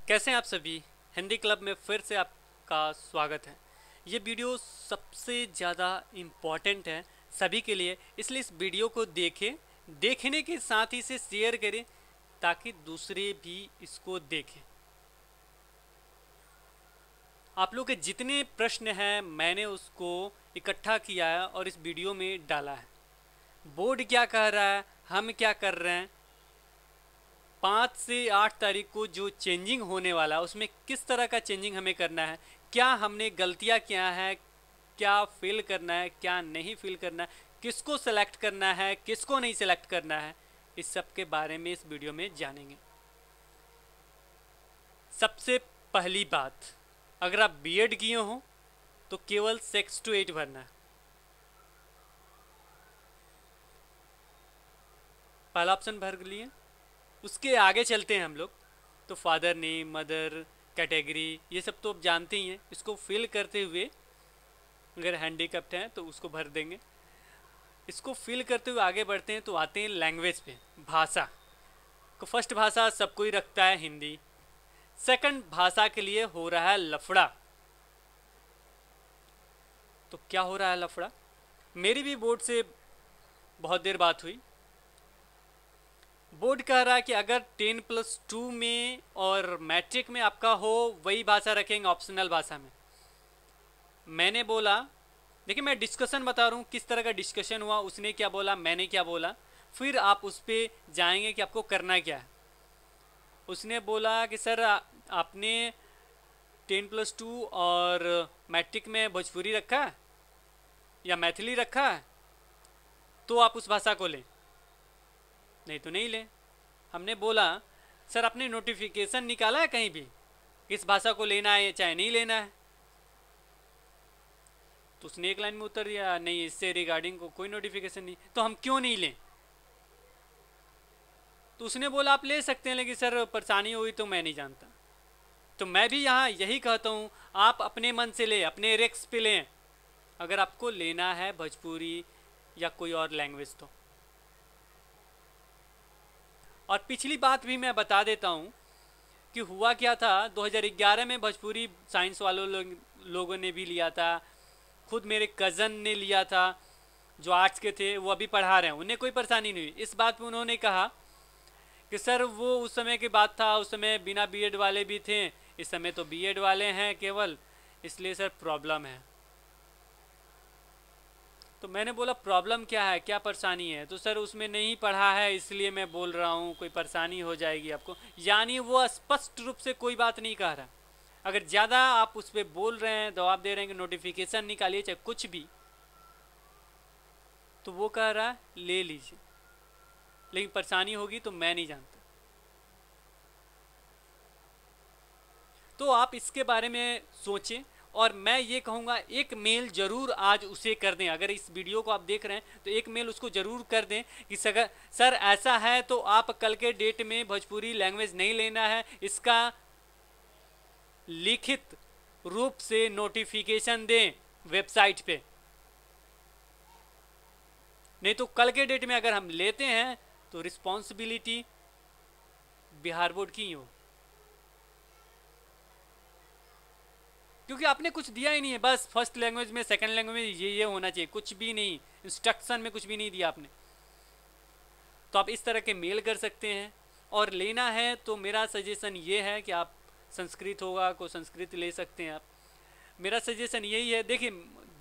कैसे हैं आप सभी। हिंदी क्लब में फिर से आपका स्वागत है। ये वीडियो सबसे ज़्यादा इम्पॉर्टेंट है सभी के लिए, इसलिए इस वीडियो को देखें, देखने के साथ ही इसे शेयर करें ताकि दूसरे भी इसको देखें। आप लोग के जितने प्रश्न हैं मैंने उसको इकट्ठा किया है और इस वीडियो में डाला है। बोर्ड क्या कह रहा है, हम क्या कर रहे हैं, 5 से 8 तारीख को जो चेंजिंग होने वाला है उसमें किस तरह का चेंजिंग हमें करना है, क्या हमने गलतियां क्या है, क्या फिल करना है, क्या नहीं फिल करना है, किसको सेलेक्ट करना है, किसको नहीं सेलेक्ट करना है, इस सब के बारे में इस वीडियो में जानेंगे। सबसे पहली बात, अगर आप बीएड किए हो तो केवल 6 to 8 भरना है। पहला ऑप्शन भर लिए, उसके आगे चलते हैं हम लोग तो फादर नेम, मदर, कैटेगरी, ये सब तो आप जानते ही हैं। इसको फिल करते हुए अगर हैंडीकैप्ड हैं तो उसको भर देंगे। इसको फिल करते हुए आगे बढ़ते हैं तो आते हैं लैंग्वेज पे, भाषा को। फर्स्ट भाषा सबको ही रखता है हिंदी। सेकंड भाषा के लिए हो रहा है लफड़ा। तो क्या हो रहा है लफड़ा, मेरी भी बोर्ड से बहुत देर बात हुई। बोर्ड कह रहा है कि अगर 10+2 में और मैट्रिक में आपका हो वही भाषा रखेंगे ऑप्शनल भाषा में। मैंने बोला, देखिए मैं डिस्कशन बता रहा हूँ किस तरह का डिस्कशन हुआ, उसने क्या बोला, मैंने क्या बोला, फिर आप उस पर जाएंगे कि आपको करना क्या है। उसने बोला कि सर आपने 10+2 और मैट्रिक में भोजपुरी रखा है या मैथिली रखा है तो आप उस भाषा को लें, नहीं तो नहीं लें। हमने बोला सर आपने नोटिफिकेशन निकाला है कहीं भी किस भाषा को लेना है चाहे नहीं लेना है, तो उसने एक लाइन में उत्तर दिया नहीं, इससे रिगार्डिंग को कोई नोटिफिकेशन नहीं, तो हम क्यों नहीं लें। तो उसने बोला आप ले सकते हैं लेकिन सर परेशानी हुई तो मैं नहीं जानता। तो मैं भी यहाँ यही कहता हूँ, आप अपने मन से लें, अपने रिस्क पे लें अगर आपको लेना है भोजपुरी या कोई और लैंग्वेज तो। और पिछली बात भी मैं बता देता हूँ कि हुआ क्या था, 2011 में भोजपुरी साइंस वालों लोगों ने भी लिया था, खुद मेरे कज़न ने लिया था जो आर्ट्स के थे, वो अभी पढ़ा रहे हैं, उन्हें कोई परेशानी नहीं हुई। इस बात पे उन्होंने कहा कि सर वो उस समय की बात था, उस समय बिना बीएड वाले भी थे, इस समय तो बीएड वाले हैं केवल, इसलिए सर प्रॉब्लम है। तो मैंने बोला प्रॉब्लम क्या है, क्या परेशानी है, तो सर उसमें नहीं पढ़ा है इसलिए मैं बोल रहा हूँ, कोई परेशानी हो जाएगी आपको। यानी वो स्पष्ट रूप से कोई बात नहीं कह रहा। अगर ज़्यादा आप उस पर बोल रहे हैं, दबाव दे रहे हैं कि नोटिफिकेशन निकालिए चाहे कुछ भी, तो वो कह रहा है ले लीजिए, लेकिन परेशानी होगी तो मैं नहीं जानता। तो आप इसके बारे में सोचें और मैं ये कहूँगा एक मेल जरूर आज उसे कर दें। अगर इस वीडियो को आप देख रहे हैं तो एक मेल उसको जरूर कर दें कि सर ऐसा है तो आप कल के डेट में भोजपुरी लैंग्वेज नहीं लेना है, इसका लिखित रूप से नोटिफिकेशन दें वेबसाइट पे, नहीं तो कल के डेट में अगर हम लेते हैं तो रिस्पॉन्सिबिलिटी बिहार बोर्ड की ही हो, क्योंकि आपने कुछ दिया ही नहीं है। बस फर्स्ट लैंग्वेज में, सेकंड लैंग्वेज में ये होना चाहिए, कुछ भी नहीं, इंस्ट्रक्शन में कुछ भी नहीं दिया आपने। तो आप इस तरह के मेल कर सकते हैं। और लेना है तो मेरा सजेशन ये है कि आप संस्कृत होगा को संस्कृत ले सकते हैं। आप, मेरा सजेशन यही है, देखिए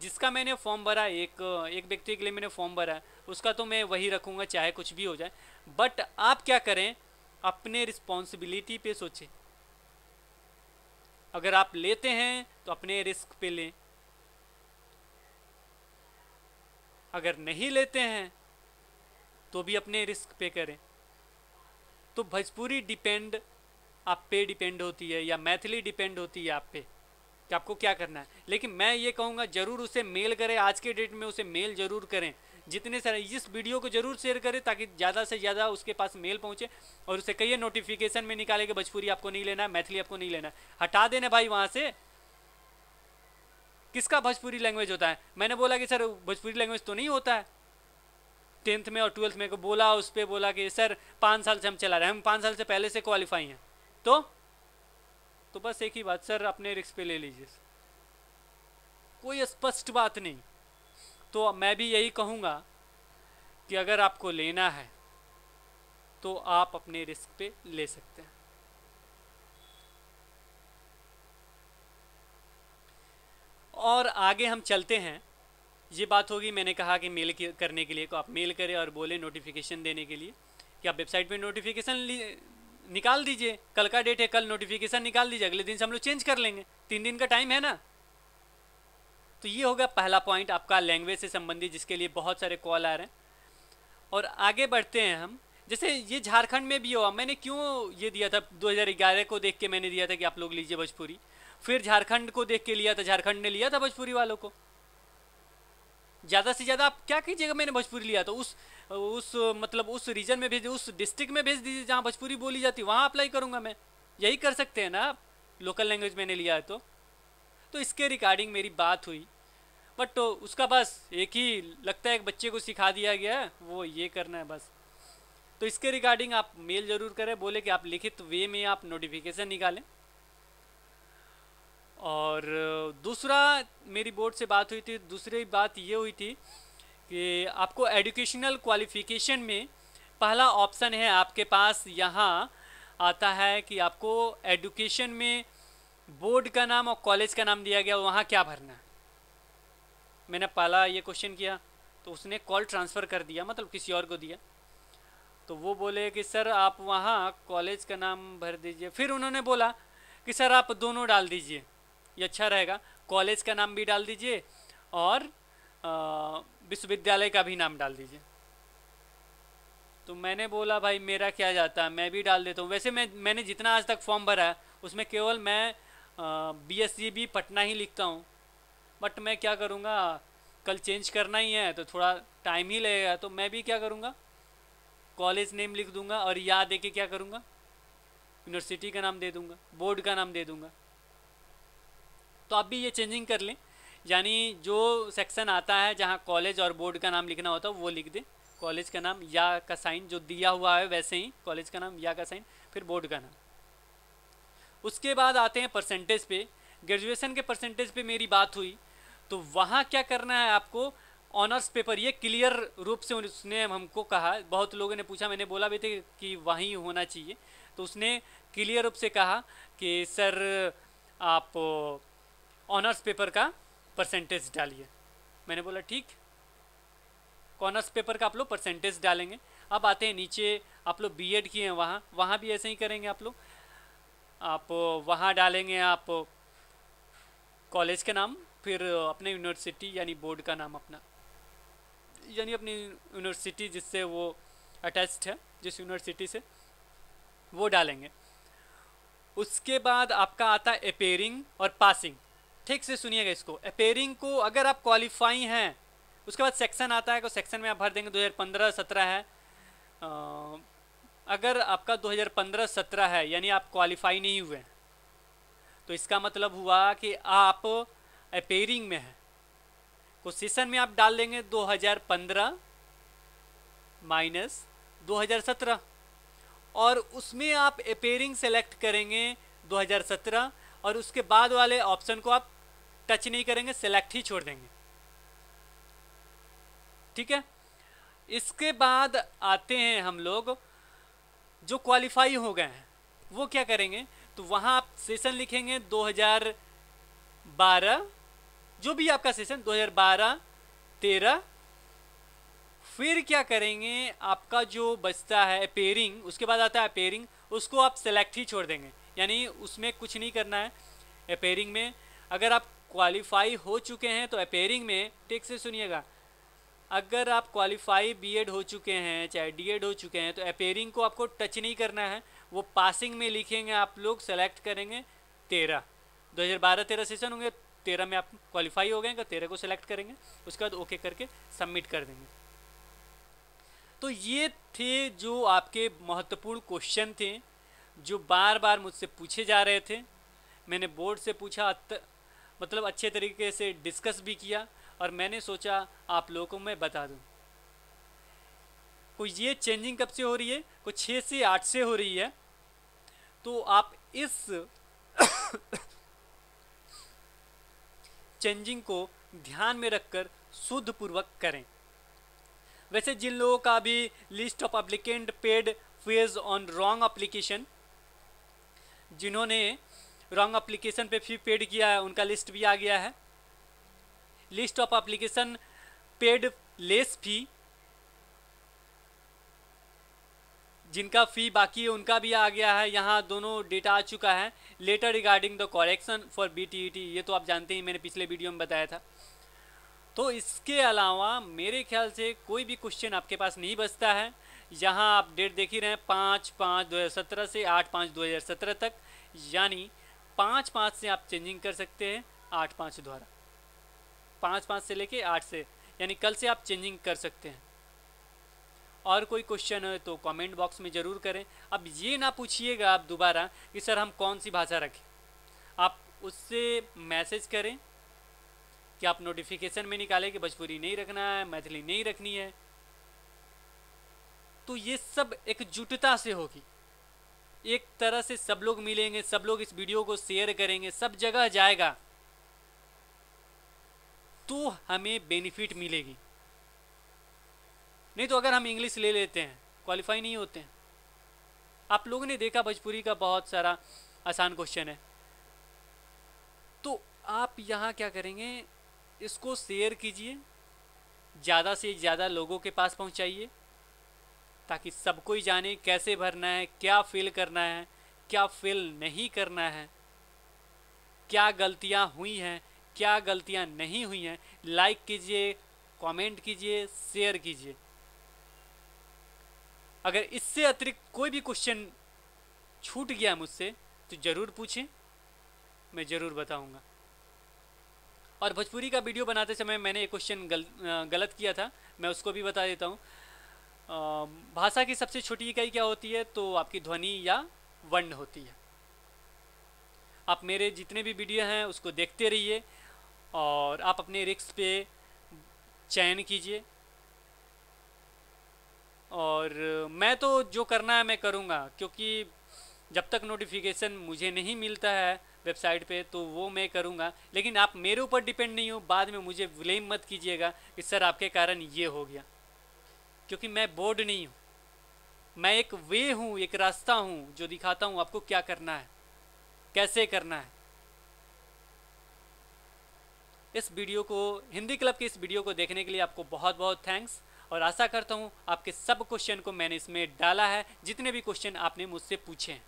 जिसका मैंने फॉर्म भरा, एक व्यक्ति के लिए मैंने फॉर्म भरा, उसका तो मैं वही रखूँगा चाहे कुछ भी हो जाए। बट आप क्या करें, अपने रिस्पॉन्सिबिलिटी पे सोचें। अगर आप लेते हैं तो अपने रिस्क पे लें, अगर नहीं लेते हैं तो भी अपने रिस्क पे करें। तो भोजपुरी डिपेंड आप पे डिपेंड होती है या मैथिली डिपेंड होती है आप पे कि आपको क्या करना है। लेकिन मैं ये कहूँगा जरूर उसे मेल करें, आज के डेट में उसे मेल जरूर करें, जितने सारे इस वीडियो को जरूर शेयर करें ताकि ज़्यादा से ज़्यादा उसके पास मेल पहुँचे। और उसे कहिए नोटिफिकेशन में निकाले कि भोजपुरी आपको नहीं लेना है, मैथिली आपको नहीं लेना है, हटा देना भाई वहाँ से। किसका भोजपुरी लैंग्वेज होता है, मैंने बोला कि सर भोजपुरी लैंग्वेज तो नहीं होता है। 10th में और 12th में को बोला, उस पर बोला कि सर 5 साल से हम चला रहे हैं, हम 5 साल से पहले से क्वालिफाई हैं, तो तो बस एक ही बात, सर अपने रिस्क पे ले लीजिए, कोई स्पष्ट बात नहीं। तो मैं भी यही कहूँगा कि अगर आपको लेना है तो आप अपने रिस्क पे ले सकते हैं। और आगे हम चलते हैं। ये बात होगी, मैंने कहा कि मेल करने के लिए को आप मेल करें और बोले नोटिफिकेशन देने के लिए कि आप वेबसाइट पे नोटिफिकेशन निकाल दीजिए, कल का डेट है, कल नोटिफिकेशन निकाल दीजिए, अगले दिन से हम लोग चेंज कर लेंगे, 3 दिन का टाइम है ना। तो ये होगा पहला पॉइंट आपका लैंग्वेज से संबंधित, जिसके लिए बहुत सारे कॉल आ रहे हैं। और आगे बढ़ते हैं हम। जैसे ये झारखंड में भी हुआ, मैंने क्यों ये दिया था 2011 को देख के मैंने दिया था कि आप लोग लीजिए भोजपुरी, फिर झारखंड को देख के लिया था, झारखंड ने लिया था भोजपुरी वालों को। ज़्यादा से ज़्यादा आप क्या कीजिएगा, मैंने भोजपुरी लिया तो उस मतलब उस रीजन में भेज, उस डिस्ट्रिक्ट में भेज दीजिए जहाँ भोजपुरी बोली जाती, वहाँ अप्लाई करूँगा मैं। यही कर सकते हैं ना आप, लोकल लैंग्वेज मैंने लिया है तो इसके रिगार्डिंग मेरी बात हुई। बट तो उसका बस एक ही लगता है, एक बच्चे को सिखा दिया गया है, वो ये करना है बस। तो इसके रिगार्डिंग आप मेल जरूर करें, बोले कि आप लिखित वे में आप नोटिफिकेशन निकालें। और दूसरा मेरी बोर्ड से बात हुई थी, दूसरी बात ये हुई थी कि आपको एजुकेशनल क्वालिफिकेशन में पहला ऑप्शन है आपके पास, यहाँ आता है कि आपको एजुकेशन में बोर्ड का नाम और कॉलेज का नाम दिया गया, वहाँ क्या भरना है। मैंने पहला ये क्वेश्चन किया तो उसने कॉल ट्रांसफ़र कर दिया, मतलब किसी और को दिया। तो वो बोले कि सर आप वहाँ कॉलेज का नाम भर दीजिए। फिर उन्होंने बोला कि सर आप दोनों डाल दीजिए, ये अच्छा रहेगा, कॉलेज का नाम भी डाल दीजिए और विश्वविद्यालय का भी नाम डाल दीजिए। तो मैंने बोला भाई मेरा क्या जाता है, मैं भी डाल देता हूँ। वैसे मैंने जितना आज तक फॉर्म भरा है उसमें केवल मैं BSGB पटना ही लिखता हूँ, बट मैं क्या करूँगा, कल चेंज करना ही है तो थोड़ा टाइम ही लगेगा, तो मैं भी क्या करूँगा, कॉलेज नेम लिख दूँगा और याद दे के क्या करूँगा, यूनिवर्सिटी का नाम दे दूँगा, बोर्ड का नाम दे दूँगा। तो आप भी ये चेंजिंग कर लें, यानी जो सेक्शन आता है जहाँ कॉलेज और बोर्ड का नाम लिखना होता है वो लिख दें, कॉलेज का नाम या का साइन जो दिया हुआ है वैसे ही कॉलेज का नाम या का साइन, फिर बोर्ड का नाम। उसके बाद आते हैं परसेंटेज पे। ग्रेजुएशन के परसेंटेज पे मेरी बात हुई तो वहाँ क्या करना है आपको, ऑनर्स पेपर, ये क्लियर रूप से उसने हमको कहा, बहुत लोगों ने पूछा, मैंने बोला भी थे कि वहीं होना चाहिए, तो उसने क्लियर रूप से कहा कि सर आप ऑनर्स पेपर का परसेंटेज डालिए। मैंने बोला ठीक, ऑनर्स पेपर का आप लोग परसेंटेज डालेंगे। अब आते हैं नीचे, आप लोग बीएड किए हैं वहाँ भी ऐसे ही करेंगे आप लोग, आप वहाँ डालेंगे आप कॉलेज का नाम, फिर अपने यूनिवर्सिटी यानी बोर्ड का नाम अपना, यानी अपनी यूनिवर्सिटी जिससे वो अटैच्ड है, जिस यूनिवर्सिटी से, वो डालेंगे। उसके बाद आपका आता है अपेयरिंग और पासिंग। ठीक से सुनिएगा इसको, अपेयरिंग को अगर आप क्वालिफाई हैं, उसके बाद सेक्शन आता है, तो सेक्शन में आप भर देंगे 2015-17 है। अगर आपका 2015-17 है यानी आप क्वालिफाई नहीं हुए, तो इसका मतलब हुआ कि आप अपेयरिंग में है। कुछ सेशन में आप डाल देंगे 2015 माइनस 2017 और उसमें आप अपेयरिंग सेलेक्ट करेंगे 2017 और उसके बाद वाले ऑप्शन को आप टच नहीं करेंगे, सेलेक्ट ही छोड़ देंगे। ठीक है। इसके बाद आते हैं हम लोग जो क्वालिफाई हो गए हैं वो क्या करेंगे, तो वहाँ आप सेशन लिखेंगे 2012, जो भी आपका सेशन 2012-13। फिर क्या करेंगे, आपका जो बचता है अपेयरिंग, उसके बाद आता है अपेयरिंग, उसको आप सेलेक्ट ही छोड़ देंगे, यानी उसमें कुछ नहीं करना है। अपेयरिंग में अगर आप क्वालिफाई हो चुके हैं तो अपेयरिंग में, ठीक से सुनिएगा, अगर आप क्वालिफाई बीएड हो चुके हैं चाहे डीएड हो चुके हैं तो अपेयरिंग को आपको टच नहीं करना है। वो पासिंग में लिखेंगे आप लोग, सेलेक्ट करेंगे 13, 2012-13 सेशन होंगे, 13 में आप क्वालिफाई हो गए, 13 को सिलेक्ट करेंगे, उसके बाद ओके करके सबमिट कर देंगे। तो ये थे जो आपके महत्वपूर्ण क्वेश्चन थे जो बार बार मुझसे पूछे जा रहे थे। मैंने बोर्ड से पूछा, मतलब अच्छे तरीके से डिस्कस भी किया और मैंने सोचा आप लोगों को मैं बता दूं। कोई ये चेंजिंग कब से हो रही है, कोई 6 से 8 से हो रही है। तो आप इस चेंजिंग को ध्यान में रखकर शुद्ध पूर्वक करें। वैसे जिन लोगों का भी list of applicant paid fees on wrong application, जिन्होंने रॉन्ग एप्लीकेशन पे फी पेड किया है, उनका लिस्ट भी आ गया है। List of application paid less fee, जिनका फी बाकी है उनका भी आ गया है। यहाँ दोनों डेटा आ चुका है। Letter regarding the correction for BTET, ये तो आप जानते ही, मैंने पिछले वीडियो में बताया था। तो इसके अलावा मेरे ख्याल से कोई भी क्वेश्चन आपके पास नहीं बचता है। यहाँ आप डेट देख ही रहे हैं 5/5/2017 से 8/5/2017 तक, यानी 5/5 से आप चेंजिंग कर सकते हैं 8/5 द्वारा। 5/5 से लेके 8 से, यानी कल से आप चेंजिंग कर सकते हैं। और कोई क्वेश्चन है तो कमेंट बॉक्स में ज़रूर करें। अब ये ना पूछिएगा आप दोबारा कि सर हम कौन सी भाषा रखें। आप उससे मैसेज करें कि आप नोटिफिकेशन में निकालें कि भोजपुरी नहीं रखना है, मैथिली नहीं रखनी है। तो ये सब एकजुटता से होगी, एक तरह से सब लोग मिलेंगे, सब लोग इस वीडियो को शेयर करेंगे, सब जगह जाएगा, तो हमें बेनिफिट मिलेगी। नहीं तो अगर हम इंग्लिश ले लेते हैं, क्वालिफाई नहीं होते हैं। आप लोगों ने देखा भोजपुरी का बहुत सारा आसान क्वेश्चन है। तो आप यहाँ क्या करेंगे, इसको शेयर कीजिए, ज़्यादा से ज़्यादा लोगों के पास पहुँचाइए, ताकि सब कोई जाने कैसे भरना है, क्या फिल करना है, क्या फिल नहीं करना है, क्या गलतियाँ हुई हैं, क्या गलतियाँ नहीं हुई हैं। लाइक कीजिए, कमेंट कीजिए, शेयर कीजिए। अगर इससे अतिरिक्त कोई भी क्वेश्चन छूट गया मुझसे तो ज़रूर पूछें, मैं ज़रूर बताऊंगा। और भोजपुरी का वीडियो बनाते समय मैंने एक क्वेश्चन गलत किया था, मैं उसको भी बता देता हूँ। भाषा की सबसे छोटी इकाई क्या होती है, तो आपकी ध्वनि या वर्ण होती है। आप मेरे जितने भी वीडियो हैं उसको देखते रहिए और आप अपने रिस्क पे चयन कीजिए। और मैं तो जो करना है मैं करूँगा, क्योंकि जब तक नोटिफिकेशन मुझे नहीं मिलता है वेबसाइट पे तो वो मैं करूँगा। लेकिन आप मेरे ऊपर डिपेंड नहीं हो, बाद में मुझे ब्लेम मत कीजिएगा कि सर आपके कारण ये हो गया, क्योंकि मैं बोर्ड नहीं हूँ। मैं एक वे हूँ, एक रास्ता हूँ जो दिखाता हूँ आपको क्या करना है, कैसे करना है। इस वीडियो को, हिंदी क्लब के इस वीडियो को देखने के लिए आपको बहुत बहुत थैंक्स। और आशा करता हूँ आपके सब क्वेश्चन को मैंने इसमें डाला है, जितने भी क्वेश्चन आपने मुझसे पूछे हैं।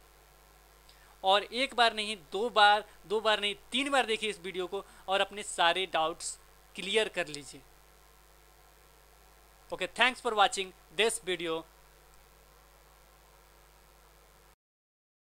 और एक बार नहीं, दो बार नहीं, 3 बार देखिए इस वीडियो को और अपने सारे डाउट्स क्लियर कर लीजिए। Okay, thanks for watching this video.